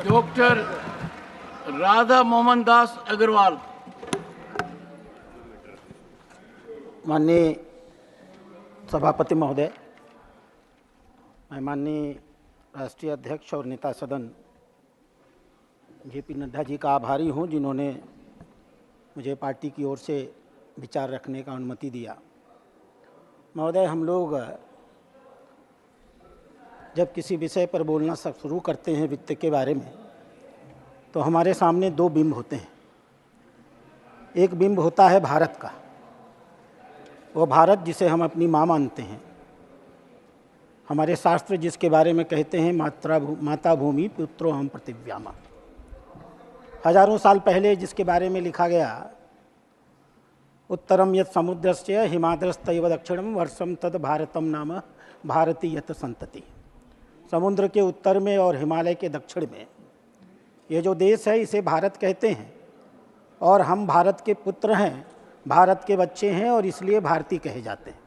Doctor Radha Mohan Das Agarwal. माननीय सभापति महोदय, मैं माननीय राष्ट्रीय अध्यक्ष और नेता सदन जेपी नड्डा जी का आभारी हूं, जिन्होंने मुझे पार्टी की ओर से विचार रखने का अनुमति दिया। महोदय, हम लोग जब किसी विषय पर बोलना शुरू करते हैं वित्त के बारे में, तो हमारे सामने दो बिंब होते हैं। एक बिंब होता है भारत का, वो भारत जिसे हम अपनी माँ मानते हैं। हमारे शास्त्र जिसके बारे में कहते हैं माता भूमि पुत्रो हम पृथिव्यामा। हजारों साल पहले जिसके बारे में लिखा गया, उत्तरम यत् समुद्रस्य हिमाद्रस्तैव दक्षिणम वर्षम तद भारतम नाम भारती यत संतति। समुद्र के उत्तर में और हिमालय के दक्षिण में ये जो देश है, इसे भारत कहते हैं, और हम भारत के पुत्र हैं, भारत के बच्चे हैं, और इसलिए भारतीय कहे जाते हैं।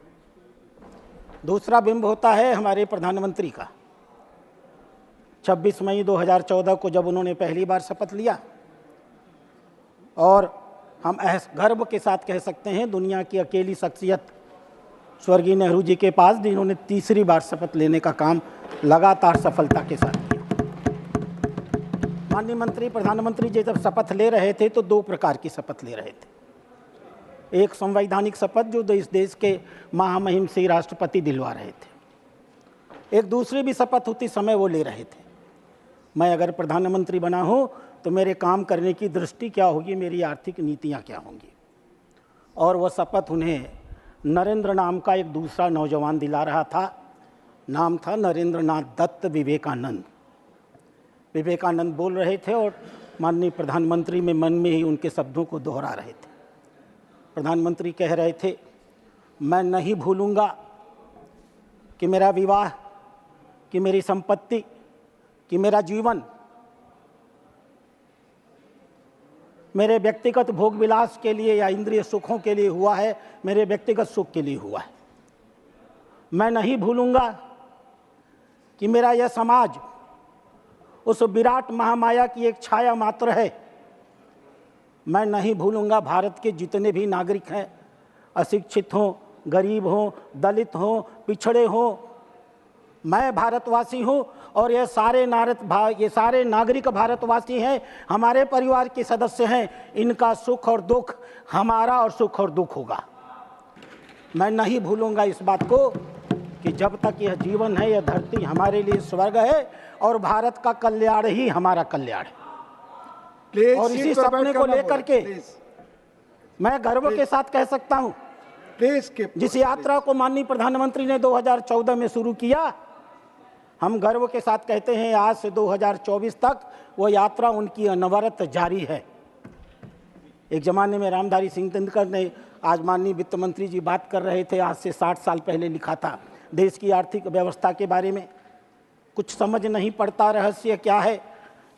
दूसरा बिंब होता है हमारे प्रधानमंत्री का। 26 मई 2014 को जब उन्होंने पहली बार शपथ लिया, और हम गर्व के साथ कह सकते हैं दुनिया की अकेली शख्सियत स्वर्गीय नेहरू जी के पास, जिन्होंने तीसरी बार शपथ लेने का काम लगातार सफलता के साथ किया। माननीय प्रधानमंत्री जी जब शपथ ले रहे थे तो दो प्रकार की शपथ ले रहे थे। एक संवैधानिक शपथ जो इस देश के महामहिम से राष्ट्रपति दिलवा रहे थे, एक दूसरी भी शपथ उसी समय वो ले रहे थे। मैं अगर प्रधानमंत्री बना हूँ तो मेरे काम करने की दृष्टि क्या होगी, मेरी आर्थिक नीतियाँ क्या होंगी। और वह शपथ उन्हें नरेंद्र नाम का एक दूसरा नौजवान दिला रहा था। नाम था नरेंद्र नाथ दत्त विवेकानंद। विवेकानंद बोल रहे थे और माननीय प्रधानमंत्री में मन में ही उनके शब्दों को दोहरा रहे थे। प्रधानमंत्री कह रहे थे, मैं नहीं भूलूंगा कि मेरा विवाह, कि मेरी संपत्ति, कि मेरा जीवन मेरे व्यक्तिगत भोग विलास के लिए या इंद्रिय सुखों के लिए हुआ है, मेरे व्यक्तिगत सुख के लिए हुआ है। मैं नहीं भूलूंगा कि मेरा यह समाज उस विराट महामाया की एक छाया मात्र है। मैं नहीं भूलूंगा भारत के जितने भी नागरिक हैं, अशिक्षित हों, गरीब हों, दलित हों, पिछड़े हों, मैं भारतवासी हूं, और ये सारे नागरिक भारतवासी हैं, हमारे परिवार के सदस्य हैं। इनका सुख और दुख हमारा और सुख और दुख होगा। मैं नहीं भूलूंगा इस बात को कि जब तक यह जीवन है, यह धरती हमारे लिए स्वर्ग है, और भारत का कल्याण ही हमारा कल्याण है। और इसी सपने को लेकर के मैं गर्व के साथ कह सकता हूं, जिस यात्रा को माननीय प्रधानमंत्री ने 2014 में शुरू किया, हम गर्व के साथ कहते हैं आज से 2024 तक वो यात्रा उनकी अनवरत जारी है। एक ज़माने में रामधारी सिंह दिनकर ने, आज माननीय वित्त मंत्री जी बात कर रहे थे, आज से 60 साल पहले लिखा था देश की आर्थिक व्यवस्था के बारे में। कुछ समझ नहीं पड़ता रहस्य क्या है,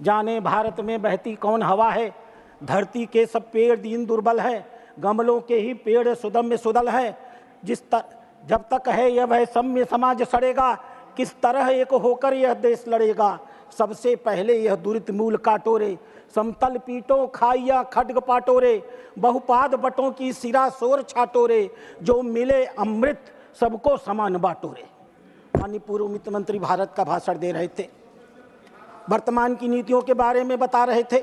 जाने भारत में बहती कौन हवा है। धरती के सब पेड़ दीन दुर्बल है, गमलों के ही पेड़ सुदम्य सुदल है। जब तक है यह वह सम्य समाज सड़ेगा, किस तरह एक होकर यह देश लड़ेगा। सबसे पहले यह दुरित मूल काटोरे, समतल पीटो खाइया खड्ग पाटोरे, बहुपाद बटों की सिरा शोर छाटोरे, जो मिले अमृत सबको समान बाटोरे। माननीय पूर्व वित्त मंत्री भारत का भाषण दे रहे थे, वर्तमान की नीतियों के बारे में बता रहे थे।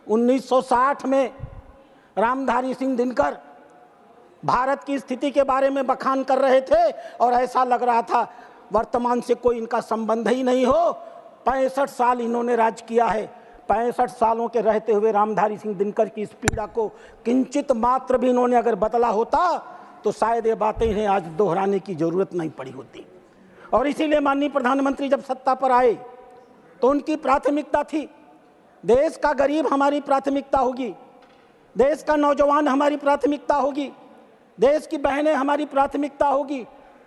1960 में रामधारी सिंह दिनकर भारत की स्थिति के बारे में बखान कर रहे थे, और ऐसा लग रहा था वर्तमान से कोई इनका संबंध ही नहीं हो। 65 साल इन्होंने राज किया है। 65 सालों के रहते हुए रामधारी सिंह दिनकर की इस पीड़ा को किंचित मात्र भी इन्होंने अगर बदला होता तो शायद ये बातें इन्हें आज दोहराने की जरूरत नहीं पड़ी होती। और इसीलिए माननीय प्रधानमंत्री जब सत्ता पर आए तो उनकी प्राथमिकता थी, देश का गरीब हमारी प्राथमिकता होगी, देश का नौजवान हमारी प्राथमिकता होगी, देश की बहनें हमारी प्राथमिकता होगी,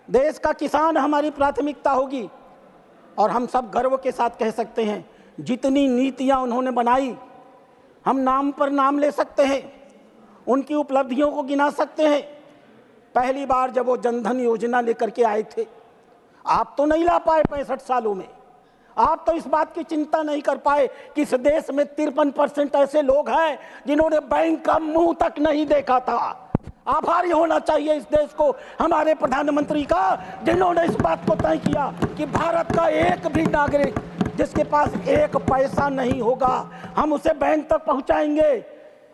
देश का किसान हमारी प्राथमिकता होगी। और हम सब गर्व के साथ कह सकते हैं, जितनी नीतियां उन्होंने बनाई, हम नाम पर नाम ले सकते हैं, उनकी उपलब्धियों को गिना सकते हैं। पहली बार जब वो जनधन योजना लेकर के आए थे, आप तो नहीं ला पाए 65 सालों में, आप तो इस बात की चिंता नहीं कर पाए कि इस देश में 53% ऐसे लोग हैं जिन्होंने बैंक का मुंह तक नहीं देखा था। आभारी होना चाहिए इस देश को, हमारे प्रधानमंत्री का, जिन्होंने इस बात को तय किया कि भारत का एक भी नागरिक जिसके पास एक पैसा नहीं होगा, हम उसे बैंक तक पहुंचाएंगे,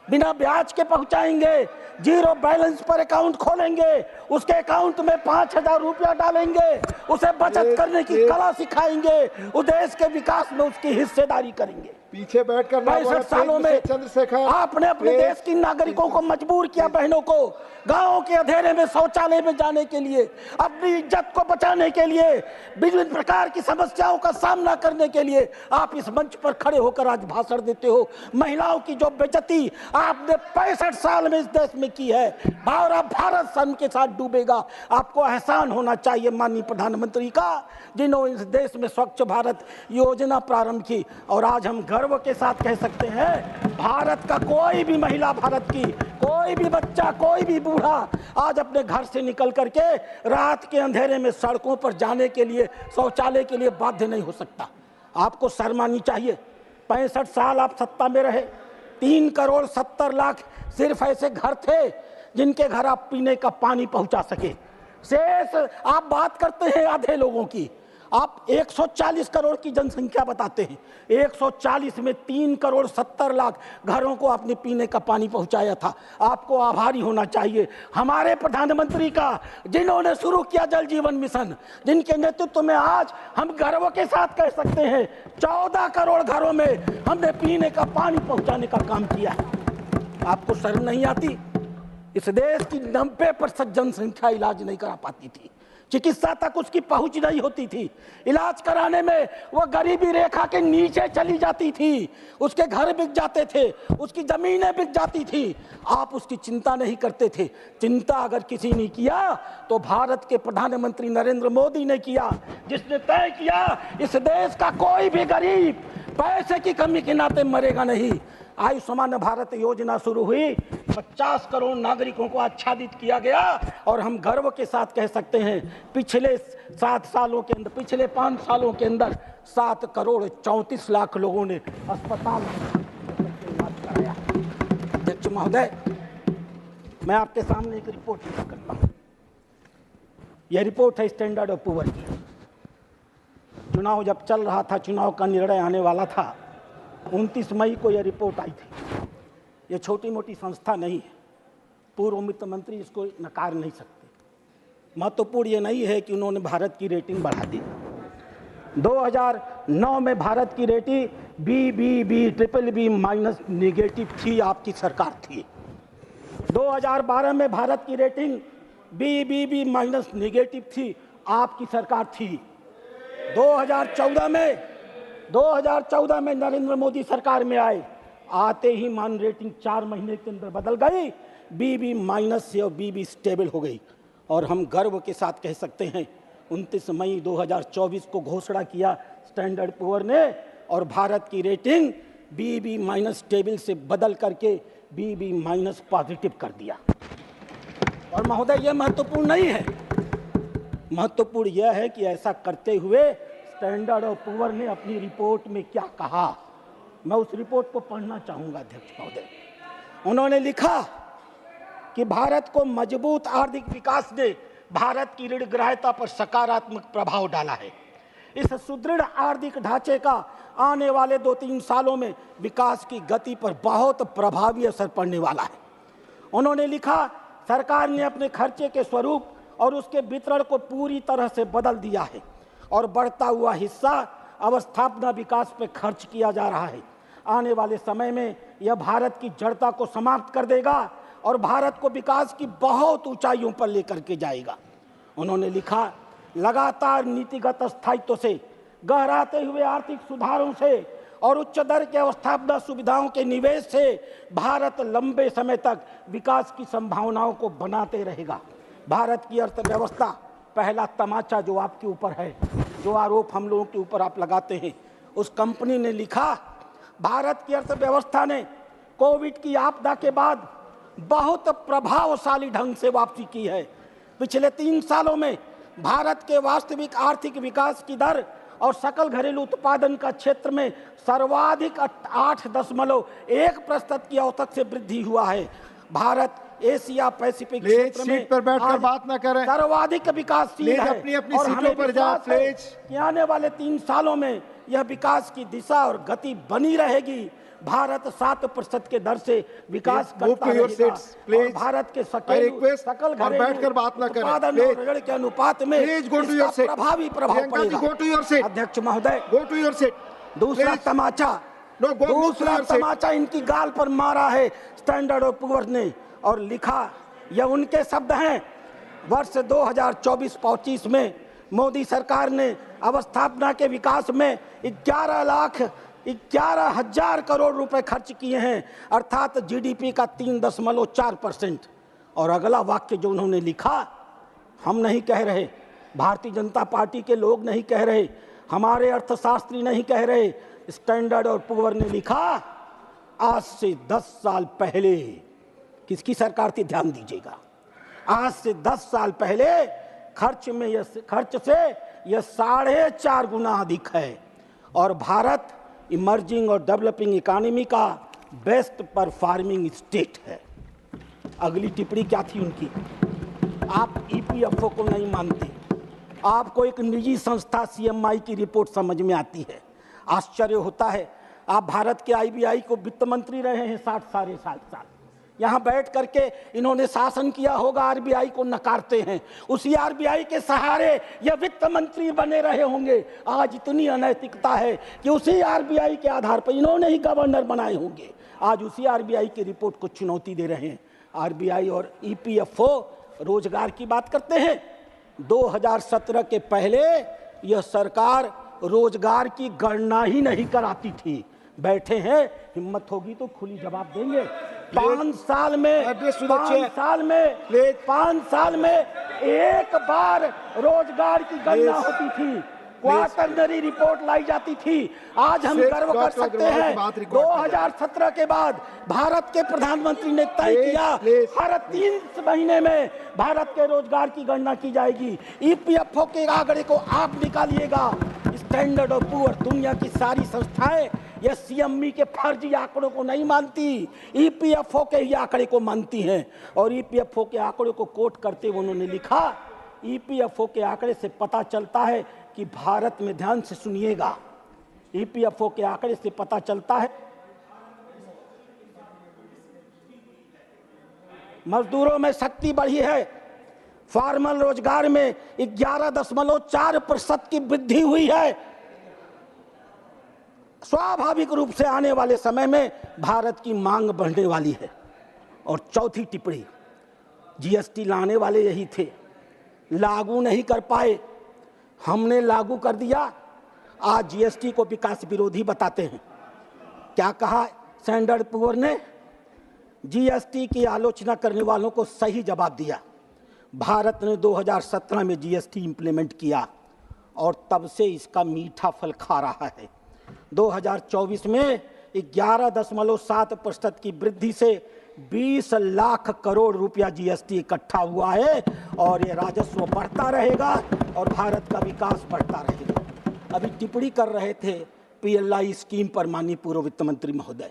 बिना ब्याज के पहुंचाएंगे, जीरो बैलेंस पर अकाउंट खोलेंगे, उसके अकाउंट में 5,000 रुपया डालेंगे, उसे बचत करने की कला सिखाएंगे, उस देश के विकास में उसकी हिस्सेदारी करेंगे। पीछे बैठकर 65 सालों में चंद्रशेखर आपने अपने देश की नागरिकों को मजबूर किया, बहनों को गांवों के अंधेरे में शौचालय में जाने के लिए, अपनी इज्जत को बचाने के लिए, विभिन्न प्रकार की समस्याओं का सामना करने के लिए आप इस मंच पर खड़े होकर आज भाषण देते हो। महिलाओं की जो बेइज्जती आपने 65 साल में इस देश में की है, भारत सन के साथ डूबेगा। आपको एहसान होना चाहिए माननीय प्रधानमंत्री का, जिन्होंने इस देश में स्वच्छ भारत योजना प्रारंभ की। और आज हम गर्व के साथ कह सकते हैं, भारत का कोई भी महिला, भारत की कोई भी बच्चा, कोई भी बूढ़ा आज अपने घर से निकल करके रात के अंधेरे में सड़कों पर जाने के लिए, शौचालय के लिए बाध्य नहीं हो सकता। आपको शर्म आनी चाहिए। 65 साल आप सत्ता में रहे, 3 करोड़ 70 लाख सिर्फ ऐसे घर थे जिनके घर आप पीने का पानी पहुंचा सके। शेष आप बात करते हैं आधे लोगों की, आप 140 करोड़ की जनसंख्या बताते हैं, 140 में 3 करोड़ 70 लाख घरों को आपने पीने का पानी पहुंचाया था। आपको आभारी होना चाहिए हमारे प्रधानमंत्री का, जिन्होंने शुरू किया जल जीवन मिशन, जिनके नेतृत्व में आज हम गर्व के साथ कह सकते हैं 14 करोड़ घरों में हमने पीने का पानी पहुंचाने का काम किया है। आपको शर्म नहीं आती? इस देश की 90% जनसंख्या इलाज नहीं करा पाती थी, चिकित्सा तक उसकी पहुंच नहीं होती थी, इलाज कराने में वह गरीबी रेखा के नीचे चली जाती थी, उसके घर बिक जाते थे, उसकी जमीनें बिक जाती थी। आप उसकी चिंता नहीं करते थे। चिंता अगर किसी ने किया तो भारत के प्रधानमंत्री नरेंद्र मोदी ने किया, जिसने तय किया इस देश का कोई भी गरीब पैसे की कमी के नाते मरेगा नहीं। आयुष्मान भारत योजना शुरू हुई, 50 करोड़ नागरिकों को आच्छादित किया गया और हम गर्व के साथ कह सकते हैं पिछले 7 सालों के अंदर, पिछले 5 सालों के अंदर 7 करोड़ 34 लाख लोगों ने अस्पताल में इलाज कराया। अध्यक्ष महोदय, मैं आपके सामने एक रिपोर्ट पेश करता हूँ। यह रिपोर्ट है स्टैंडर्ड ऑफ पुअर की। चुनाव जब चल रहा था, चुनाव का निर्णय आने वाला था, 29 मई को यह रिपोर्ट आई थी। ये छोटी मोटी संस्था नहीं है, पूर्व वित्त मंत्री इसको नकार नहीं सकते। महत्वपूर्ण ये नहीं है कि उन्होंने भारत की रेटिंग बढ़ा दी। 2009 में भारत की रेटिंग BBB माइनस नेगेटिव थी, आपकी सरकार थी। 2012 में भारत की रेटिंग BBB माइनस नेगेटिव थी, आपकी सरकार थी। 2014 में नरेंद्र मोदी सरकार में आए, आते ही मान रेटिंग 4 महीने के अंदर बदल गई, BB माइनस से और BB स्टेबल हो गई। और हम गर्व के साथ कह सकते हैं 29 मई 2024 को घोषणा किया स्टैंडर्ड पुअर ने, और भारत की रेटिंग BB माइनस स्टेबल से बदल करके BB माइनस पॉजिटिव कर दिया। और महोदय, यह महत्वपूर्ण नहीं है, महत्वपूर्ण यह है कि ऐसा करते हुए स्टैंडर्ड ऑफ पुअर ने अपनी रिपोर्ट में क्या कहा, मैं उस रिपोर्ट को पढ़ना चाहूंगा। अध्यक्ष महोदय, उन्होंने लिखा कि भारत को मजबूत आर्थिक विकास ने भारत की ऋण ग्राह्यता पर सकारात्मक प्रभाव डाला है। इस सुदृढ़ आर्थिक ढांचे का आने वाले 2-3 सालों में विकास की गति पर बहुत प्रभावी असर पड़ने वाला है। उन्होंने लिखा, सरकार ने अपने खर्चे के स्वरूप और उसके वितरण को पूरी तरह से बदल दिया है और बढ़ता हुआ हिस्सा अवस्थापना विकास पर खर्च किया जा रहा है। आने वाले समय में यह भारत की जड़ता को समाप्त कर देगा और भारत को विकास की बहुत ऊंचाइयों पर लेकर के जाएगा। उन्होंने लिखा, लगातार नीतिगत स्थायित्व से, गहराते हुए आर्थिक सुधारों से और उच्च दर के अवस्थापना सुविधाओं के निवेश से भारत लंबे समय तक विकास की संभावनाओं को बनाते रहेगा। भारत की अर्थव्यवस्था, पहला तमाचा जो आपके ऊपर है, जो आरोप हम लोगों के ऊपर आप लगाते हैं, उस कंपनी ने लिखा, भारत की अर्थव्यवस्था ने कोविड की आपदा के बाद बहुत प्रभावशाली ढंग से वापसी की है। पिछले 3 सालों में भारत के वास्तविक आर्थिक विकास की दर और सकल घरेलू उत्पादन का क्षेत्र में सर्वाधिक 8.1% की औसत से वृद्धि हुआ है। भारत एशिया पैसिफिक क्षेत्र में सीट पर बैठकर आज बात ना करें। सर्वाधिक विकासशील प्लीज है अपनी और सीटों हमें पर जाओ, विश्वास है प्लीज। कि आने वाले 3 सालों में यह विकास की दिशा और गति बनी रहेगी। भारत 7% के दर से विकास Please move करता to your रहेगा seats, please. और भारत के I सकल request और बैठकर बात ना करें, उत्पादन please. और ऋण के अनुपात में Please go to इसका your seat. प्रभावी प्रभाव प्रियंका जी, पड़ेगा। go to your seat. अध्यक्ष महोदय, Go to your seat. दूसरा Please. Tamasha No, go to दूसरा your seat. तमाचा इनकी गाल पर मारा है स्टैंडर्ड और पुअर ने और लिखा, यह उनके शब्द हैं, वर्ष 2024-25 में मोदी सरकार ने अवस्थापना के विकास में 11,11,000 करोड़ रुपए खर्च किए हैं, अर्थात जीडीपी का 3.4%। और अगला वाक्य जो उन्होंने लिखा, हम नहीं कह रहे, भारतीय जनता पार्टी के लोग नहीं कह रहे, हमारे अर्थशास्त्री नहीं कह रहे, स्टैंडर्ड और पुअर ने लिखा, आज से 10 साल पहले किसकी सरकार थी, ध्यान दीजिएगा, आज से 10 साल पहले खर्च से यह 4.5 गुना अधिक है और भारत इमर्जिंग और डेवलपिंग इकोनॉमी का बेस्ट परफॉर्मिंग स्टेट है। अगली टिप्पणी क्या थी उनकी, आप ईपीएफओ को नहीं मानते, आपको एक निजी संस्था सीएमआई की रिपोर्ट समझ में आती है। आश्चर्य होता है, आप भारत के आईबीआई को वित्त मंत्री रहे हैं 60 साल, यहाँ बैठ करके इन्होंने शासन किया होगा, आरबीआई को नकारते हैं, उसी आरबीआई के सहारे ये वित्त मंत्री बने रहे होंगे। आज इतनी अनैतिकता है कि उसी आरबीआई के आधार पर इन्होंने ही गवर्नर बनाए होंगे, आज उसी आरबीआई की रिपोर्ट को चुनौती दे रहे हैं। आरबीआई और ईपीएफओ रोजगार की बात करते हैं, 2017 के पहले यह सरकार रोजगार की गणना ही नहीं कराती थी। बैठे हैं, हिम्मत होगी तो खुली जवाब देंगे। 5 साल में 5 साल में एक बार रोजगार की गणना होती थी, क्वार्टरनरी रिपोर्ट लाई जाती थी। आज हम गर्व कर सकते हैं 2017 के बाद भारत के प्रधानमंत्री ने तय किया हर 3 महीने में भारत के रोजगार की गणना की जाएगी। ईपीएफओ के आंकड़े को आप निकालिएगा, स्टैंडर्ड और पुअर, दुनिया की सारी संस्थाएं ये सीएमई के फर्जी आंकड़ों को नहीं मानती, ईपीएफओ के ही आंकड़े को मानती हैं। और ईपीएफओ के आंकड़े को कोट करते हुए उन्होंने लिखा, ईपीएफओ के आंकड़े से पता चलता है कि भारत में, ध्यान से सुनिएगा, ईपीएफओ के आंकड़े से पता चलता है मजदूरों में शक्ति बढ़ी है, फॉर्मल रोजगार में 11.4% की वृद्धि हुई है। स्वाभाविक रूप से आने वाले समय में भारत की मांग बढ़ने वाली है। और चौथी टिप्पणी, जीएसटी लाने वाले यही थे, लागू नहीं कर पाए, हमने लागू कर दिया। आज जीएसटी को विकास विरोधी बताते हैं। क्या कहा स्टैंडर्ड पुअर ने, जीएसटी की आलोचना करने वालों को सही जवाब दिया। भारत ने 2017 में जीएसटी इंप्लीमेंट किया और तब से इसका मीठा फल खा रहा है। 2024 में 11.7% की वृद्धि से 20 लाख करोड़ रुपया जीएसटी इकट्ठा हुआ है और ये राजस्व बढ़ता रहेगा और भारत का विकास बढ़ता रहेगा। अभी टिप्पणी कर रहे थे पीएलआई स्कीम पर माननीय पूर्व वित्त मंत्री महोदय,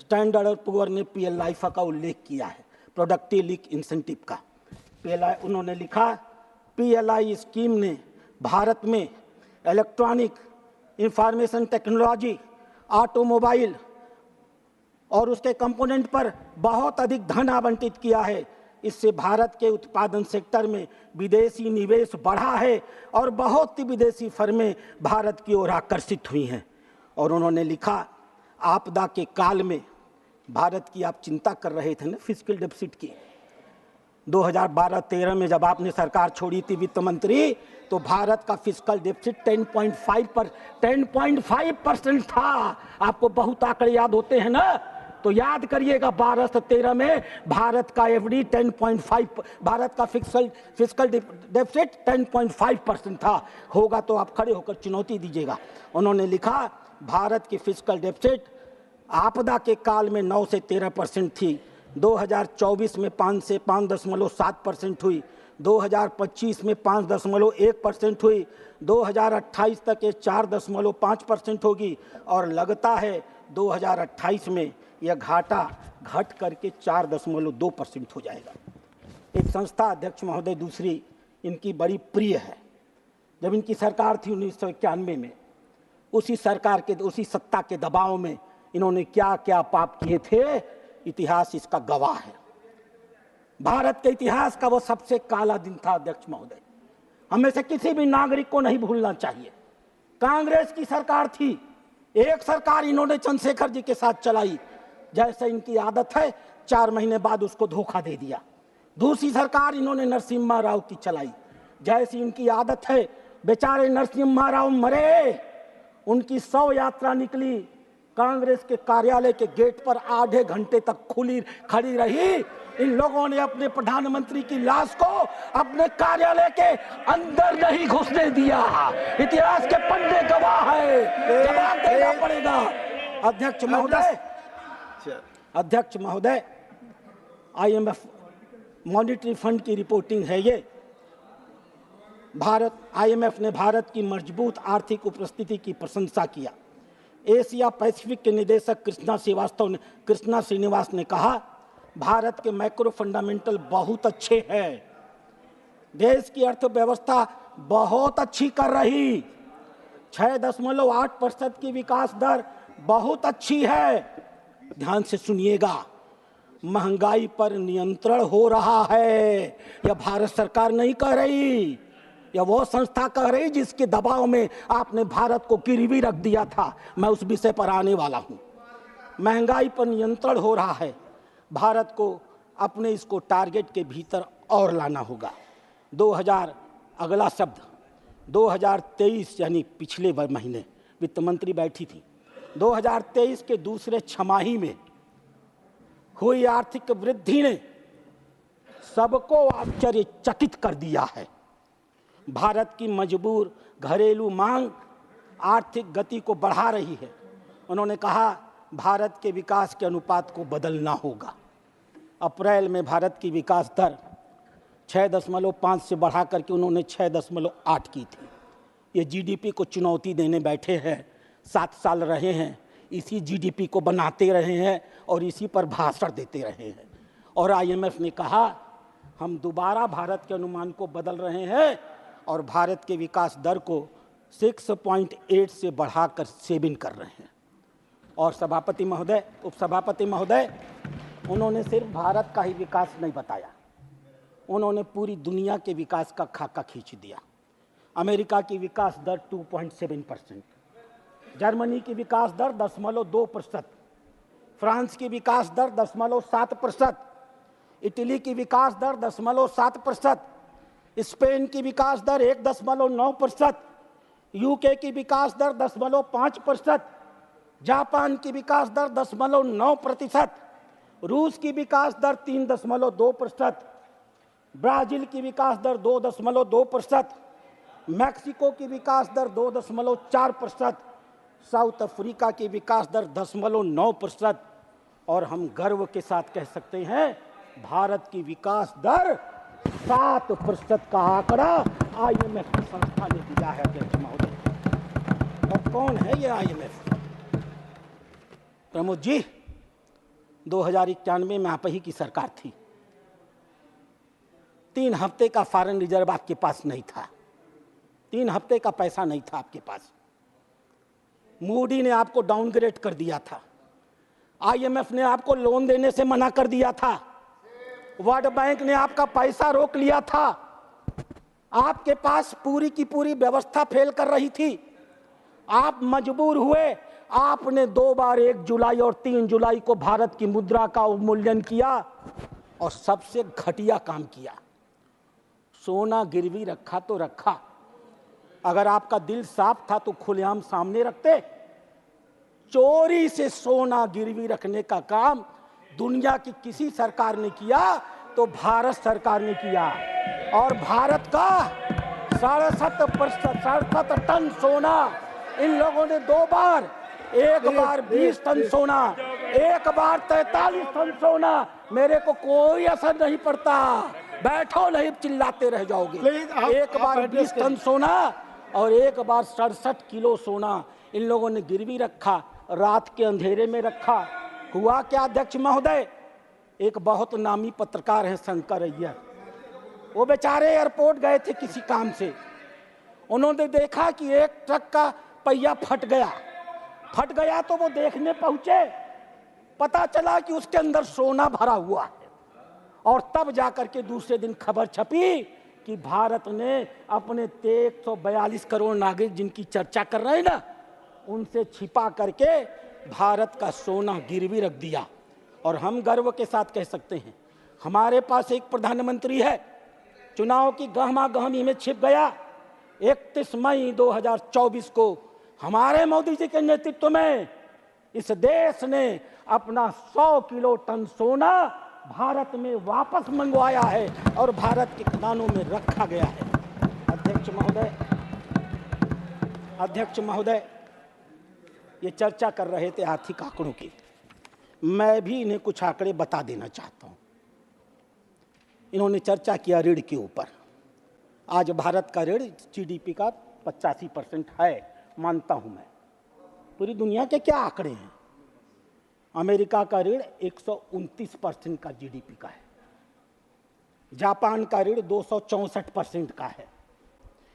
स्टैंडर्ड और पुअर ने पीएलआई का उल्लेख किया है, प्रोडक्टिव लिंक इंसेंटिव का। पीएलआई उन्होंने लिखा, पीएलआई स्कीम ने भारत में इलेक्ट्रॉनिक इंफॉर्मेशन टेक्नोलॉजी, ऑटोमोबाइल और उसके कंपोनेंट पर बहुत अधिक धन आवंटित किया है। इससे भारत के उत्पादन सेक्टर में विदेशी निवेश बढ़ा है और बहुत सी विदेशी फर्में भारत की ओर आकर्षित हुई हैं। और उन्होंने लिखा, आपदा के काल में भारत की आप चिंता कर रहे थे ना फिस्कल डेफिसिट की, 2012-13 में जब आपने सरकार छोड़ी थी वित्त मंत्री, तो भारत का फिस्कल डेफिसिट 10.5% था। आपको बहुत आंकड़े याद होते हैं ना, तो याद करिएगा 12 से 13 में भारत का एफडी 10.5, भारत का फिस्कल डेफिसिट 10.5% था। होगा तो आप खड़े होकर चुनौती दीजिएगा। उन्होंने लिखा, भारत की फिस्कल डेफिसिट आपदा के काल में 9 से 13% थी, 2024 में 5 से 5.7% हुई, 2025 में 5.1% हुई, 2028 तक ये 4.5% होगी और लगता है 2028 में यह घाटा घट करके 4.2% हो जाएगा। एक संस्था अध्यक्ष महोदय दूसरी इनकी बड़ी प्रिय है। जब इनकी सरकार थी 1991 में, उसी सत्ता के दबाव में इन्होंने क्या क्या पाप किए थे, इतिहास इसका गवाह है। भारत के इतिहास का वो सबसे काला दिन था अध्यक्ष महोदय, हमें से किसी भी नागरिक को नहीं भूलना चाहिए। कांग्रेस की सरकार थी, एक सरकार इन्होंने चंद्रशेखर जी के साथ चलाई, जैसे इनकी आदत है 4 महीने बाद उसको धोखा दे दिया। दूसरी सरकार इन्होंने नरसिम्हा राव की चलाई, जैसी इनकी आदत है बेचारे नरसिम्हा राव मरे, उनकी शव यात्रा निकली, कांग्रेस के कार्यालय के गेट पर आधे घंटे तक खड़ी रही। इन लोगों ने अपने प्रधानमंत्री की लाश को अपने कार्यालय के अंदर नहीं घुसने दिया। इतिहास के पन्ने गवाह है, जवाब देना पड़ेगा। अध्यक्ष महोदय, IMF मॉनिटरी फंड की रिपोर्टिंग है ये। IMF ने भारत की मजबूत आर्थिक उपस्थिति की प्रशंसा किया। एशिया पैसिफिक के निदेशक कृष्णा श्रीनिवास ने कहा, भारत के मैक्रो फंडामेंटल बहुत अच्छे हैं, देश की अर्थव्यवस्था बहुत अच्छी कर रही, 6.8% की विकास दर बहुत अच्छी है। ध्यान से सुनिएगा, महंगाई पर नियंत्रण हो रहा है। यह भारत सरकार नहीं कह रही, यह वो संस्था कह रही जिसके दबाव में आपने भारत को गिरवी रख दिया था। मैं उस विषय पर आने वाला हूं। महंगाई पर नियंत्रण हो रहा है, भारत को अपने इसको टारगेट के भीतर और लाना होगा। 2023 यानी पिछले महीने वित्त मंत्री बैठी थी, 2023 के दूसरे छमाही में हुई आर्थिक वृद्धि ने सबको आश्चर्यचकित कर दिया है। भारत की मजबूर घरेलू मांग आर्थिक गति को बढ़ा रही है। उन्होंने कहा, भारत के विकास के अनुपात को बदलना होगा। अप्रैल में भारत की विकास दर 6.5 से बढ़ा करके उन्होंने 6.8 की थी। ये GDP को चुनौती देने बैठे हैं, 7 साल रहे हैं, इसी GDP को बनाते रहे हैं और इसी पर भाषण देते रहे हैं। और IMF ने कहा, हम दोबारा भारत के अनुमान को बदल रहे हैं और भारत के विकास दर को 6.8 से बढ़ाकर 7 कर रहे हैं। और उपसभापति महोदय, उन्होंने सिर्फ भारत का ही विकास नहीं बताया, उन्होंने पूरी दुनिया के विकास का खाका खींच दिया। अमेरिका की विकास दर 2.7%, जर्मनी की विकास दर 0.2%, फ्रांस की विकास दर 0.7%, इटली की विकास दर 0.7%, स्पेन की विकास दर 1.9%, UK की विकास दर 10.5%, जापान की विकास दर 10.9%, रूस की विकास दर 3.2%, ब्राजील की विकास दर 2.2%, मैक्सिको की विकास दर 2.4%, साउथ अफ्रीका की विकास दर 10.9%। और हम गर्व के साथ कह सकते हैं, भारत की विकास दर 7% का आंकड़ा IMF की संस्था ने दिया है अध्यक्ष महोदय। और कौन है ये IMF? प्रमोद जी, 2091 में आप ही की सरकार थी, 3 हफ्ते का फॉरेन रिजर्व आपके पास नहीं था, 3 हफ्ते का पैसा नहीं था आपके पास। मूडी ने आपको डाउनग्रेड कर दिया था, IMF ने आपको लोन देने से मना कर दिया था, वर्ल्ड बैंक ने आपका पैसा रोक लिया था, आपके पास पूरी की पूरी व्यवस्था फेल कर रही थी। आप मजबूर हुए, आपने 2 बार 1 जुलाई और 3 जुलाई को भारत की मुद्रा का अवमूल्यन किया और सबसे घटिया काम किया, सोना गिरवी रखा तो रखा। अगर आपका दिल साफ था तो खुलेआम सामने रखते। चोरी से सोना गिरवी रखने का काम दुनिया की किसी सरकार ने किया तो भारत सरकार ने किया। और भारत का 67 टन सोना इन लोगों ने 2 बार, एक बार 20 टन सोना, एक बार 43 टन सोना, मेरे को कोई असर नहीं पड़ता। बैठो नहीं चिल्लाते रह जाओगे। Please, एक बार आप 20 टन सोना और एक बार 67 किलो सोना इन लोगों ने गिरवी रखा, रात के अंधेरे में रखा। हुआ क्या अध्यक्ष महोदय, एक बहुत नामी पत्रकार हैं शंकर अय्यर, वो बेचारे एयरपोर्ट गए थे किसी काम से। उन्होंने देखा कि एक ट्रक का पहिया फट गया तो वो देखने पहुंचे, पता चला कि उसके अंदर सोना भरा हुआ है। और तब जाकर के दूसरे दिन खबर छपी कि भारत ने अपने 142 करोड़ नागरिक जिनकी चर्चा कर रहे हैं ना, उनसे छिपा करके भारत का सोना गिरवी रख दिया। और हम गर्व के साथ कह सकते हैं हमारे पास एक प्रधानमंत्री है, चुनाव की गहमा गहमी में छिप गया। 31 मई 2024 को हमारे मोदी जी के नेतृत्व में इस देश ने अपना 100 किलो टन सोना भारत में वापस मंगवाया है और भारत के खजानों में रखा गया है। अध्यक्ष महोदय, ये चर्चा कर रहे थे आर्थिक आंकड़ों की, मैं भी इन्हें कुछ आंकड़े बता देना चाहता हूं। इन्होंने चर्चा किया ऋण के ऊपर। आज भारत का ऋण जीडीपी का 85% है, मानता हूं मैं। पूरी दुनिया के क्या आंकड़े हैं? अमेरिका का ऋण 129% का जीडीपी का है, जापान का ऋण 264% का है,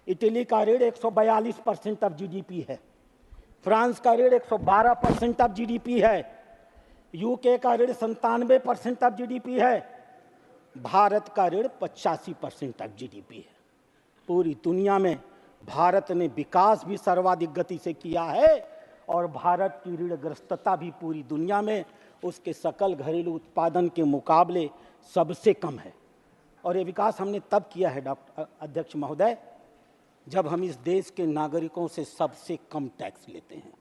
इटली का ऋण 142% ऑफ जीडीपी है, फ्रांस का ऋण 112% ऑफ जीडीपी है, यूके का ऋण 97% ऑफ जीडीपी है, भारत का ऋण 85% ऑफ जीडीपी है। पूरी दुनिया में भारत ने विकास भी सर्वाधिक गति से किया है और भारत की ऋणग्रस्तता भी पूरी दुनिया में उसके सकल घरेलू उत्पादन के मुकाबले सबसे कम है। और ये विकास हमने तब किया है अध्यक्ष महोदय, जब हम इस देश के नागरिकों से सबसे कम टैक्स लेते हैं।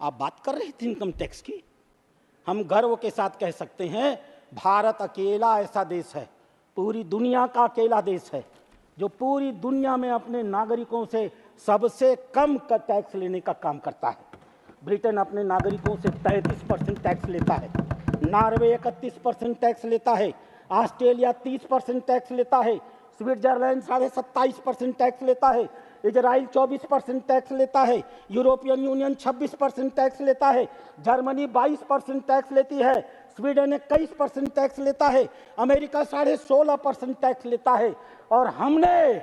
आप बात कर रहे थे इनकम टैक्स की, हम गर्व के साथ कह सकते हैं भारत अकेला ऐसा देश है, पूरी दुनिया का अकेला देश है जो पूरी दुनिया में अपने नागरिकों से सबसे कम का टैक्स लेने का काम करता है। ब्रिटेन अपने नागरिकों से 33% टैक्स लेता है, नॉर्वे 31% टैक्स लेता है, ऑस्ट्रेलिया 30% टैक्स लेता है, स्विट्जरलैंड 27.5% टैक्स लेता है, इजराइल 24% टैक्स लेता है, यूरोपियन यूनियन 26% टैक्स लेता है, जर्मनी 22% टैक्स लेती है, स्वीडन 21% टैक्स लेता है, अमेरिका 16.5% टैक्स लेता है। और हमने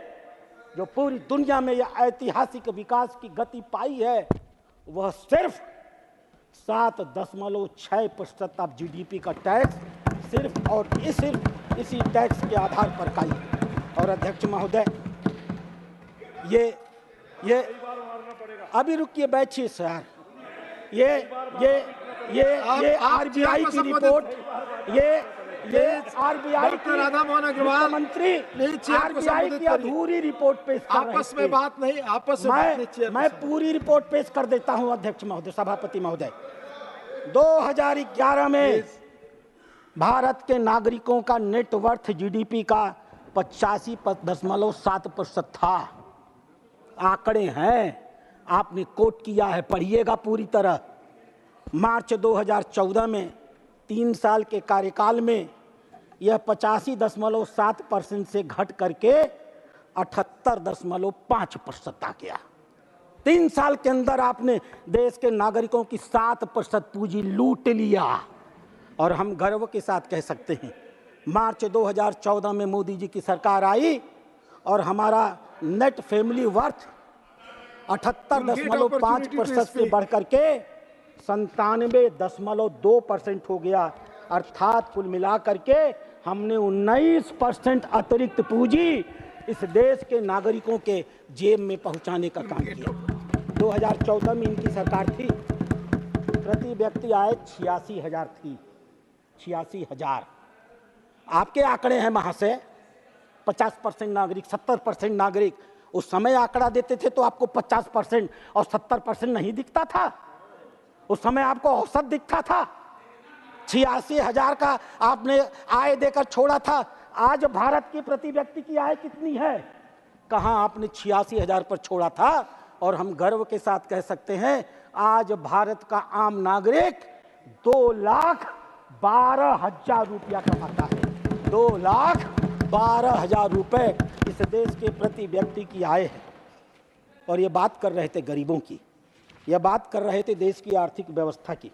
जो पूरी दुनिया में यह ऐतिहासिक विकास की गति पाई है वह सिर्फ 7.6% ऑफ जीडीपी का टैक्स सिर्फ और सिर्फ इसी टैक्स के आधार पर काई है। और अध्यक्ष महोदय, ये अभी रुकिए, बैठिए सर। ये आरबीआई की रिपोर्ट, ये आरबीआई की राधा मोहन अग्रवाल मंत्री आरबीआई की अधूरी रिपोर्ट पेश कर रहे थे। आपस में बात नहीं, मैं पूरी रिपोर्ट पेश कर देता हूं अध्यक्ष महोदय, सभापति महोदय। 2011 में भारत के नागरिकों का नेटवर्थ जीडीपी का 85.7% था। आंकड़े हैं, आपने कोट किया है, पढ़िएगा पूरी तरह। मार्च 2014 में 3 साल के कार्यकाल में यह 85.7% से घट करके 78.5% आ गया। 3 साल के अंदर आपने देश के नागरिकों की 7% पूंजी लूट लिया। और हम गर्व के साथ कह सकते हैं मार्च 2014 में मोदी जी की सरकार आई और हमारा नेट फैमिली वर्थ 78.5% से बढ़कर के 97.2% हो गया। अर्थात कुल मिलाकर के हमने 19% अतिरिक्त पूंजी इस देश के नागरिकों के जेब में पहुंचाने का काम किया। 2014 में इनकी सरकार थी, प्रति व्यक्ति आय 86,000 थी, 86,000। आपके आंकड़े हैं महाशय, 50% नागरिक, 70% नागरिक। उस समय आंकड़ा देते थे तो आपको 50% और 70% नहीं दिखता था, उस समय आपको औसत दिखता था। 86,000 का आपने आय देकर छोड़ा था। आज भारत की प्रति व्यक्ति की आय कितनी है? कहां आपने 86,000 पर छोड़ा था। और हम गर्व के साथ कह सकते हैं आज भारत का आम नागरिक 2,12,000 रुपया कमाता है। 2,12,000 12,000 रुपये इस देश के प्रति व्यक्ति की आय है। और ये बात कर रहे थे गरीबों की, यह बात कर रहे थे देश की आर्थिक व्यवस्था की,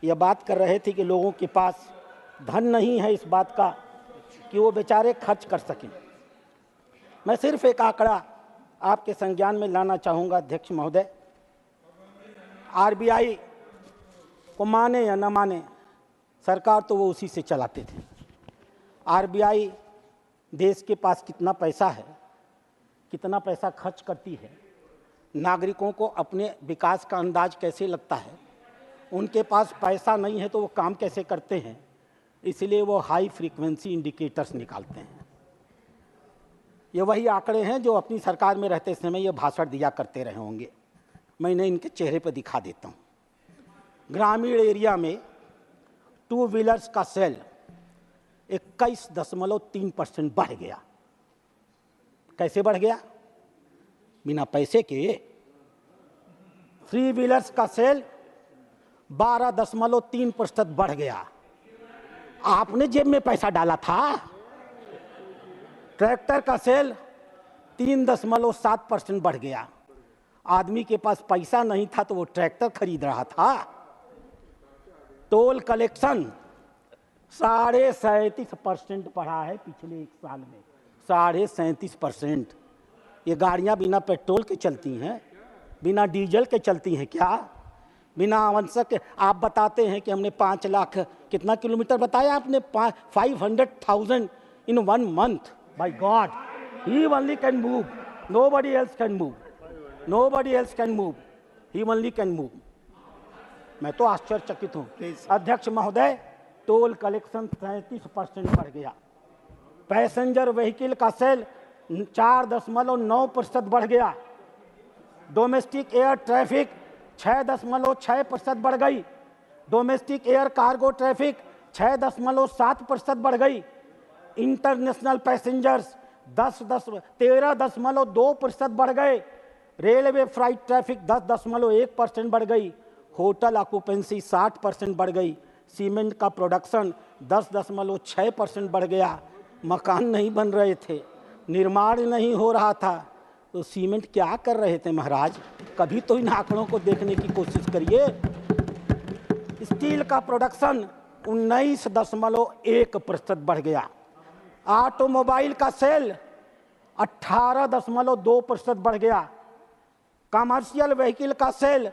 यह बात कर रहे थे कि लोगों के पास धन नहीं है इस बात का कि वो बेचारे खर्च कर सकें। मैं सिर्फ एक आंकड़ा आपके संज्ञान में लाना चाहूँगा अध्यक्ष महोदय। आरबीआई को माने या न माने, सरकार तो वो उसी से चलाते थे। आरबीआई देश के पास कितना पैसा है, कितना पैसा खर्च करती है, नागरिकों को अपने विकास का अंदाज कैसे लगता है, उनके पास पैसा नहीं है तो वो काम कैसे करते हैं, इसलिए वो हाई फ्रीक्वेंसी इंडिकेटर्स निकालते हैं। ये वही आंकड़े हैं जो अपनी सरकार में रहते समय ये भाषण दिया करते रहे होंगे। मैंने इनके चेहरे पर दिखा देता हूँ। ग्रामीण एरिया में टू व्हीलर्स का सेल 21.3% बढ़ गया। कैसे बढ़ गया? बिना पैसे के। थ्री व्हीलर्स का सेल 12.3% बढ़ गया। आपने जेब में पैसा डाला था। ट्रैक्टर का सेल 3.7% बढ़ गया। आदमी के पास पैसा नहीं था तो वो ट्रैक्टर खरीद रहा था। टोल कलेक्शन 37.5% बढ़ा है पिछले एक साल में, 37.5%। ये गाड़ियां बिना पेट्रोल के चलती हैं, बिना डीजल के चलती हैं क्या? बिना आवश्यक के आप बताते हैं कि हमने 5 लाख कितना किलोमीटर बताया आपने? 500,000 in 1 month। By God, he only can move, nobody else can move, nobody else can move, he only can move. मैं तो आश्चर्यचकित हूँ अध्यक्ष महोदय। टोल कलेक्शन 37% बढ़ गया। पैसेंजर व्हीकल का सेल 4.9% बढ़ गया। डोमेस्टिक एयर ट्रैफिक 6.6% बढ़ गई। डोमेस्टिक एयर कार्गो ट्रैफिक 6.7% बढ़ गई। इंटरनेशनल पैसेंजर्स 13.2% बढ़ गए। रेलवे फ्लाइट ट्रैफिक 10.1% बढ़ गई। होटल ऑक्यूपेंसी 60% बढ़ गई। सीमेंट का प्रोडक्शन 10.6% बढ़ गया। मकान नहीं बन रहे थे, निर्माण नहीं हो रहा था, तो सीमेंट क्या कर रहे थे महाराज? कभी तो इन आंकड़ों को देखने की कोशिश करिए। स्टील का प्रोडक्शन 19.1% बढ़ गया। ऑटोमोबाइल का सेल 18.2% बढ़ गया। कमर्शियल व्हीकल का सेल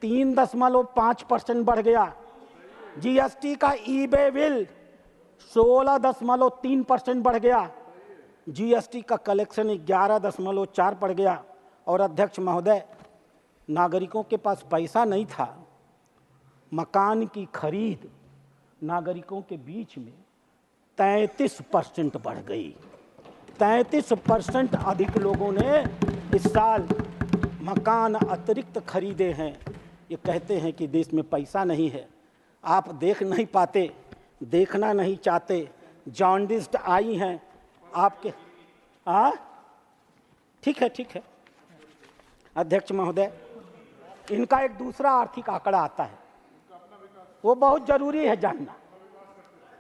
3.5% बढ़ गया। जीएसटी का ईबे बिल 16.3% बढ़ गया। जीएसटी का कलेक्शन 11.4 बढ़ गया। और अध्यक्ष महोदय, नागरिकों के पास पैसा नहीं था। मकान की खरीद नागरिकों के बीच में 33% बढ़ गई। 33% अधिक लोगों ने इस साल मकान अतिरिक्त खरीदे हैं। ये कहते हैं कि देश में पैसा नहीं है। आप देख नहीं पाते, देखना नहीं चाहते। जॉन्डिस्ड आई हैं आपके। ठीक है, ठीक है अध्यक्ष महोदय। इनका एक दूसरा आर्थिक आंकड़ा आता है, वो बहुत जरूरी है जानना।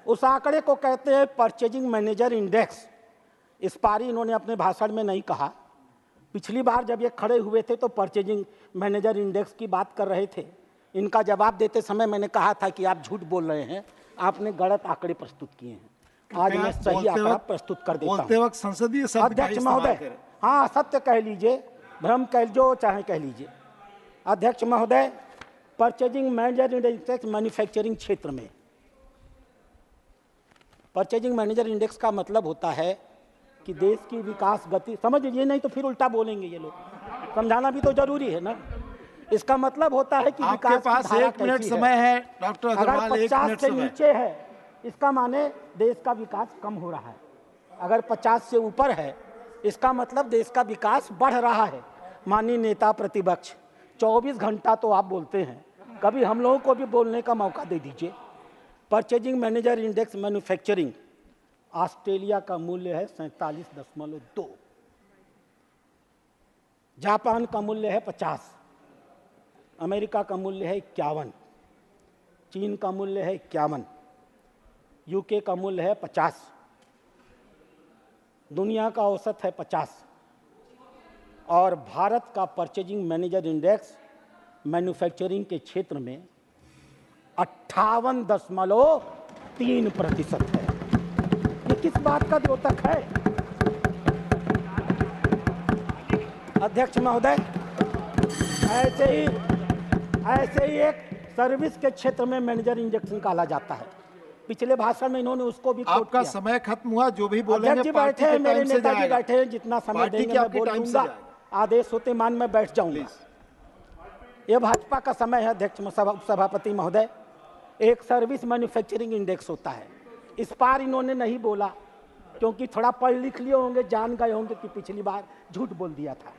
उस आंकड़े को कहते हैं परचेजिंग मैनेजर इंडेक्स। इस पारी इन्होंने अपने भाषण में नहीं कहा। पिछली बार जब ये खड़े हुए थे तो परचेजिंग मैनेजर इंडेक्स की बात कर रहे थे। इनका जवाब देते समय मैंने कहा था कि आप झूठ बोल रहे हैं, आपने गलत आंकड़े प्रस्तुत किए हैं। आज मैं सही आंकड़ा प्रस्तुत कर देता हूं। वक्त संसदीय शब्द का अध्यक्ष इस्तेमाल महोदय, करें। हाँ सत्य कह लीजिए, भ्रम कह जो चाहे कह लीजिए। अध्यक्ष महोदय, परचेजिंग मैनेजर इंडेक्स मैन्युफैक्चरिंग क्षेत्र में, परचेजिंग मैनेजर इंडेक्स का मतलब होता है कि देश की विकास गति, समझ लीजिए नहीं तो फिर उल्टा बोलेंगे ये लोग, समझाना भी तो जरूरी है ना। इसका मतलब होता है कि आपके विकास की पास धारा 1 मिनट कैसी समय है डॉक्टर अगर अग्रवाल, 1 50 मिनट से समय। नीचे है इसका माने देश का विकास कम हो रहा है। अगर 50 से ऊपर है इसका मतलब देश का विकास बढ़ रहा है। माननीय नेता प्रतिपक्ष, 24 घंटा तो आप बोलते हैं, कभी हम लोगों को भी बोलने का मौका दे दीजिए। Purchasing manager index manufacturing, Australia का मूल्य है 47.2, जापान का मूल्य है 50, अमेरिका का मूल्य है 51, चीन का मूल्य है 51, यूके का मूल्य है 50, दुनिया का औसत है 50 और भारत का परचेजिंग मैनेजर इंडेक्स मैन्युफैक्चरिंग के क्षेत्र में 58.3% है। ये किस बात का द्योतक है? अध्यक्ष महोदय, ऐसे ही एक सर्विस के क्षेत्र में मैनेजर इंडेक्स निकाला जाता है। पिछले भाषण में इन्होंने उसको भी कोट आपका किया। समय खत्म हुआ, जो भी बोलेंगे अध्यक्ष जी पार्टी बैठे हैं, के मेरे टाइम से नेताजी जाएगा। बैठे हैं, जितना समय पार्टी देंगे के मैं आपके बोल टाइम से दूंगा। जाएगा। आदेश होते मान मैं बैठ जाऊंगा। ये भाजपा का समय है अध्यक्ष सभापति महोदय। एक सर्विस मैन्युफैक्चरिंग इंडेक्स होता है, इस बार इन्होंने नहीं बोला क्योंकि थोड़ा पढ़ लिख लिए होंगे, जान गए होंगे कि पिछली बार झूठ बोल दिया था।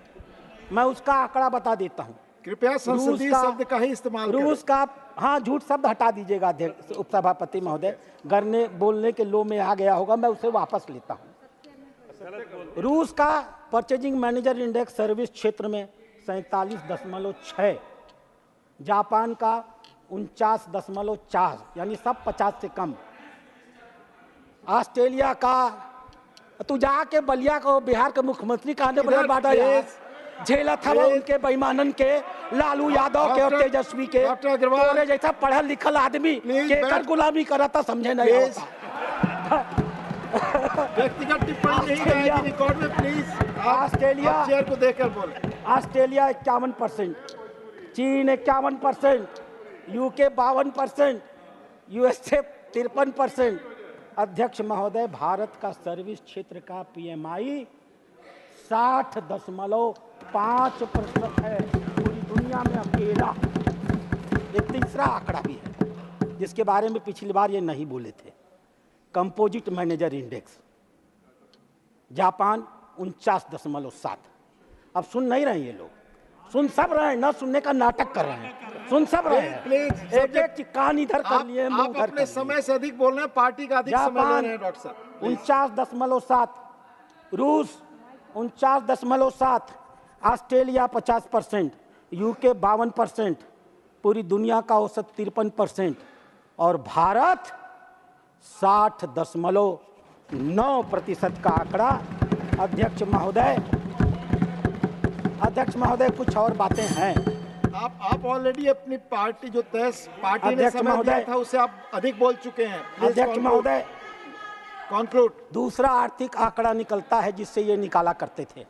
मैं उसका आंकड़ा बता देता हूं। कृपया संसदीय शब्द का ही इस्तेमाल करें। रूस का, हाँ, झूठ शब्द हटा दीजिएगा अध्यक्ष उपसभापति महोदय, गरने बोलने के लो में आ गया होगा, मैं उसे वापस लेता हूं। रूस का परचेजिंग मैनेजर इंडेक्स सर्विस क्षेत्र में 47.6, जापान का 49.4, यानी सब 50 से कम। ऑस्ट्रेलिया का, तू जाके बलिया को बिहार के मुख्यमंत्री का आने बड़ा बाधा झेला था वो उनके बेईमानन के, लालू यादव के और तेजस्वी के। तोरे जैसा पढ़ा लिखल आदमी केकर गुलामी करा था, समझे नहीं होता। व्यक्तिगत टिप्पणी नहीं जाएगी रिकॉर्ड में, प्लीज। ऑस्ट्रेलिया, आप चेयर को देखकर बोले। ऑस्ट्रेलिया 51%, चीन 51%, यूके 52%, यूएसए 53%। अध्यक्ष महोदय, भारत का सर्विस क्षेत्र का पीएमआई 60.5% है, पूरी दुनिया में अकेला। एक तीसरा आंकड़ा भी है जिसके बारे में पिछली बार ये नहीं बोले थे, कंपोजिट मैनेजर इंडेक्स। जापान 49.7। अब सुन नहीं रहे ये लोग, सुन सब रहे हैं, ना सुनने का नाटक कर रहे हैं, सुन सब रहे हैं। प्लीज, एक कान इधर कर लिए, मुंह आप उधर अपने कर समय से अधिक बोल रहे हैं, पार्टी का अधिक समय ले रहे हैं डॉक्टर साहब। 49.7, रूस 49.7, ऑस्ट्रेलिया 50%, यूके 52%, पूरी दुनिया का औसत 53% और भारत 60.9% का आंकड़ा। अध्यक्ष महोदय कुछ और बातें हैं। आप ऑलरेडी अपनी पार्टी जो पार्टी ने अध्यक्ष समय दिया महोदय, था उससे आप अधिक बोल चुके हैं। अध्यक्ष महोदय, कॉन्क्लूड। दूसरा आर्थिक आंकड़ा निकलता है जिससे ये निकाला करते थे।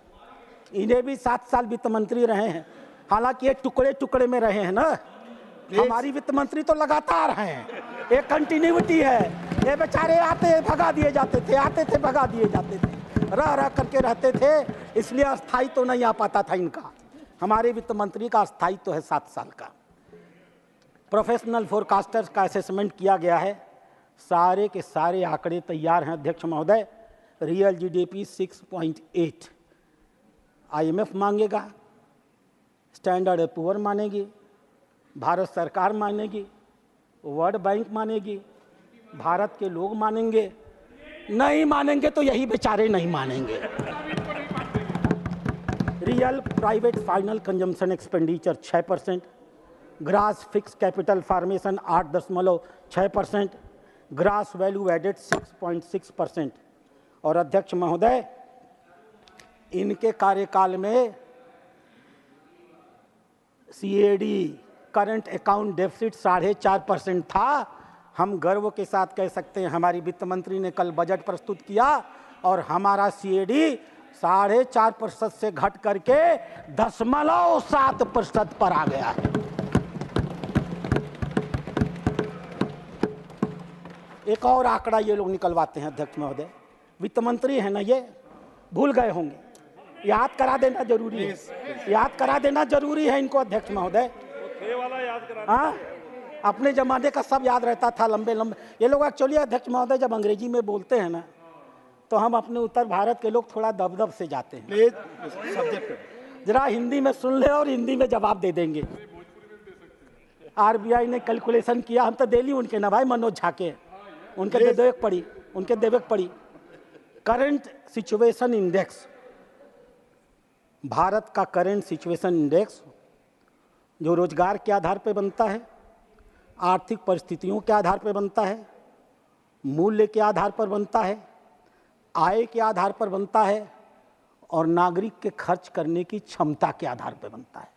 इन्हें भी 7 साल वित्त मंत्री रहे हैं, हालांकि ये टुकड़े टुकड़े में रहे हैं ना। हमारी वित्त मंत्री तो लगातार हैं, एक कंटिन्यूटी है। ये बेचारे आते भगा दिए जाते थे, आते थे भगा दिए जाते थे, रह करके रहते थे, इसलिए अस्थायित्व तो नहीं आ पाता था इनका। हमारे वित्त मंत्री का अस्थायित्व तो है 7 साल का। प्रोफेशनल फोरकास्टर्स का असेसमेंट किया गया है, सारे के सारे आंकड़े तैयार हैं अध्यक्ष महोदय। रियल जीडीपी 6.8 आईएमएफ मांगेगा, स्टैंडर्ड एंड पुअर मानेगी, भारत सरकार मानेगी, वर्ल्ड बैंक मानेगी, भारत के लोग मानेंगे। नहीं मानेंगे तो यही बेचारे नहीं मानेंगे। Real private final consumption expenditure 6%, gross fix capital formation 8.6%, gross value added 6.6%। और अध्यक्ष महोदय, इनके कार्यकाल में सीएडी करंट अकाउंट डेफिसिट 4.5% था। हम गर्व के साथ कह सकते हैं हमारी वित्त मंत्री ने कल बजट प्रस्तुत किया और हमारा सीएडी 4.5% से घट करके 0.7% पर आ गया है। एक और आंकड़ा ये लोग निकलवाते हैं अध्यक्ष महोदय, वित्त मंत्री है ना, ये भूल गए होंगे, याद करा देना जरूरी है, याद करा देना जरूरी है इनको अध्यक्ष महोदय। हाँ, अपने जमाने का सब याद रहता था, लंबे लंबे ये लोग। एक्चुअली अध्यक्ष महोदय जब अंग्रेजी में बोलते हैं ना तो हम अपने उत्तर भारत के लोग थोड़ा दबदब से जाते हैं। जरा हिंदी में सुन ले और हिंदी में जवाब दे देंगे। आरबीआई ने कैलकुलेशन किया, हम तो डेली उनके ना भाई मनोज झा के, उनके देवेक पड़ी करंट सिचुएशन इंडेक्स। भारत का करंट सिचुएशन इंडेक्स जो रोजगार के आधार पर बनता है, आर्थिक परिस्थितियों के आधार पर बनता है, मूल्य के आधार पर बनता है, आय के आधार पर बनता है और नागरिक के खर्च करने की क्षमता के आधार पर बनता है।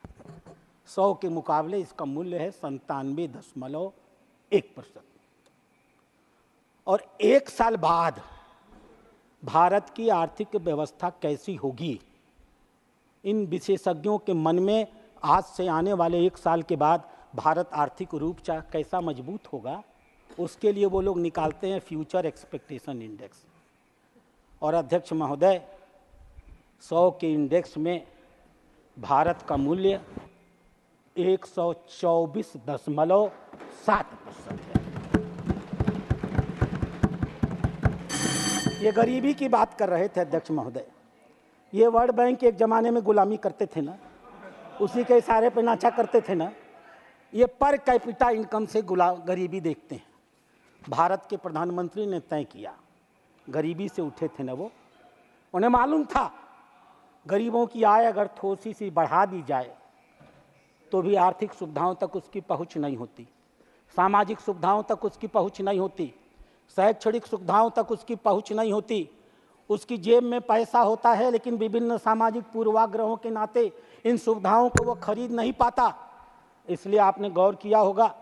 100 के मुकाबले इसका मूल्य है 97.1%। और 1 साल बाद भारत की आर्थिक व्यवस्था कैसी होगी, इन विशेषज्ञों के मन में आज से आने वाले 1 साल के बाद भारत आर्थिक रूप से कैसा मजबूत होगा, उसके लिए वो लोग निकालते हैं फ्यूचर एक्सपेक्टेशन इंडेक्स। और अध्यक्ष महोदय, 100 के इंडेक्स में भारत का मूल्य 124.7% है। ये गरीबी की बात कर रहे थे अध्यक्ष महोदय। ये वर्ल्ड बैंक एक ज़माने में गुलामी करते थे ना, उसी के इशारे पे नाचा करते थे ना। ये पर कैपिटा इनकम से गरीबी देखते हैं। भारत के प्रधानमंत्री ने तय किया, गरीबी से उठे थे ना वो, उन्हें मालूम था गरीबों की आय अगर थोड़ी सी बढ़ा दी जाए तो भी आर्थिक सुविधाओं तक उसकी पहुंच नहीं होती, सामाजिक सुविधाओं तक उसकी पहुंच नहीं होती, शैक्षणिक सुविधाओं तक उसकी पहुंच नहीं होती। उसकी जेब में पैसा होता है लेकिन विभिन्न सामाजिक पूर्वाग्रहों के नाते इन सुविधाओं को वो खरीद नहीं पाता। इसलिए आपने गौर किया होगा,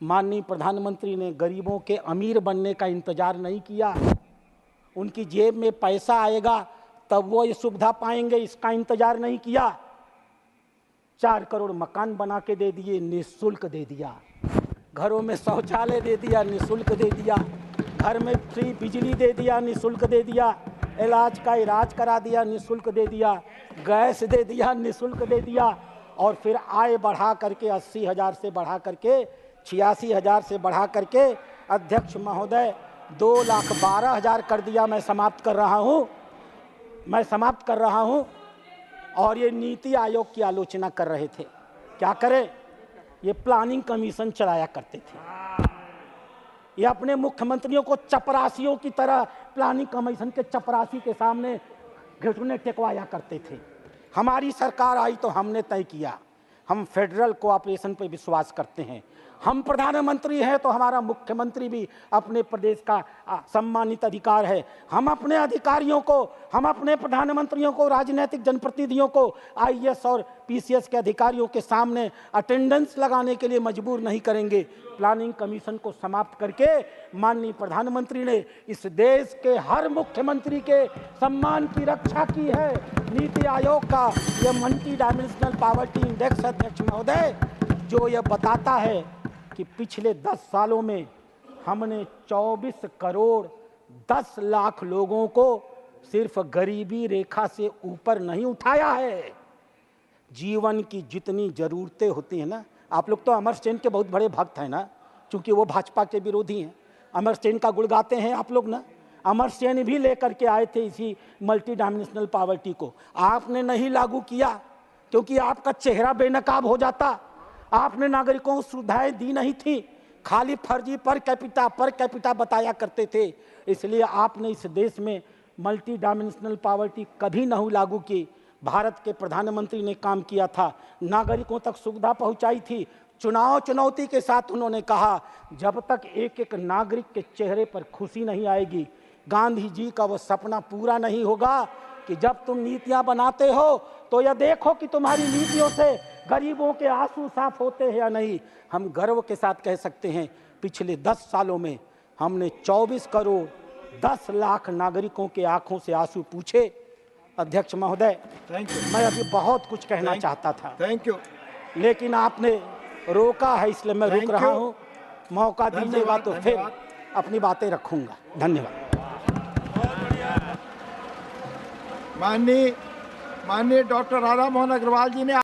माननीय प्रधानमंत्री ने गरीबों के अमीर बनने का इंतजार नहीं किया। उनकी जेब में पैसा आएगा तब वो ये सुविधा पाएंगे, इसका इंतजार नहीं किया। 4 करोड़ मकान बना के दे दिए, निःशुल्क दे दिया। घरों में शौचालय दे दिया, निःशुल्क दे दिया। घर में फ्री बिजली दे दिया, निःशुल्क दे दिया। इलाज का इलाज करा दिया, निःशुल्क दे दिया। गैस दे दिया, निःशुल्क दे दिया। और फिर आय बढ़ा करके 80,000 से बढ़ा करके 86,000 से बढ़ा करके अध्यक्ष महोदय 2,12,000 कर दिया। मैं समाप्त कर रहा हूँ। और ये नीति आयोग की आलोचना कर रहे थे। क्या करें, ये प्लानिंग कमीशन चलाया करते थे। ये अपने मुख्यमंत्रियों को चपरासियों की तरह प्लानिंग कमीशन के चपरासी के सामने घुटने टेकवाया करते थे। हमारी सरकार आई तो हमने तय किया, हम फेडरल कोऑपरेशन पर विश्वास करते हैं। हम प्रधानमंत्री हैं तो हमारा मुख्यमंत्री भी अपने प्रदेश का सम्मानित अधिकार है। हम अपने अधिकारियों को, हम अपने प्रधानमंत्रियों को, राजनीतिक जनप्रतिनिधियों को आईएएस और पीसीएस के अधिकारियों के सामने अटेंडेंस लगाने के लिए मजबूर नहीं करेंगे। प्लानिंग कमीशन को समाप्त करके माननीय प्रधानमंत्री ने इस देश के हर मुख्यमंत्री के सम्मान की रक्षा की है। नीति आयोग का यह मल्टी डायमेंशनल पॉवर्टी इंडेक्स अध्यक्ष महोदय जो यह बताता है कि पिछले 10 सालों में हमने 24 करोड़ 10 लाख लोगों को सिर्फ गरीबी रेखा से ऊपर नहीं उठाया है। जीवन की जितनी ज़रूरतें होती हैं ना, आप लोग तो अमर सेन के बहुत बड़े भक्त हैं ना, क्योंकि वो भाजपा के विरोधी हैं। अमर सेन का गुण गाते हैं आप लोग ना। अमर सेन भी लेकर के आए थे इसी मल्टी डायमेंशनल पॉवर्टी को, आपने नहीं लागू किया क्योंकि आपका चेहरा बेनकाब हो जाता। आपने नागरिकों को सुविधाएं दी नहीं थी, खाली फर्जी पर कैपिटा बताया करते थे। इसलिए आपने इस देश में मल्टी डायमेंशनल पॉवर्टी कभी नहीं लागू की। भारत के प्रधानमंत्री ने काम किया था, नागरिकों तक सुविधा पहुंचाई थी। चुनौती के साथ उन्होंने कहा, जब तक एक एक नागरिक के चेहरे पर खुशी नहीं आएगी, गांधी जी का वो सपना पूरा नहीं होगा कि जब तुम नीतियां बनाते हो तो यह देखो कि तुम्हारी नीतियों से गरीबों के आंसू साफ होते हैं या नहीं। हम गर्व के साथ कह सकते हैं, पिछले 10 सालों में हमने 24 करोड़ 10 लाख नागरिकों के आंखों से आंसू पूछे। अध्यक्ष महोदय, थैंक यू। मैं अभी बहुत कुछ कहना चाहता था, थैंक यू। लेकिन आपने रोका है, इसलिए मैं रुक रहा हूँ। मौका दीजिएगा तो फिर अपनी बातें रखूंगा। धन्यवाद। माननीय डॉक्टर राधा मोहन अग्रवाल जी ने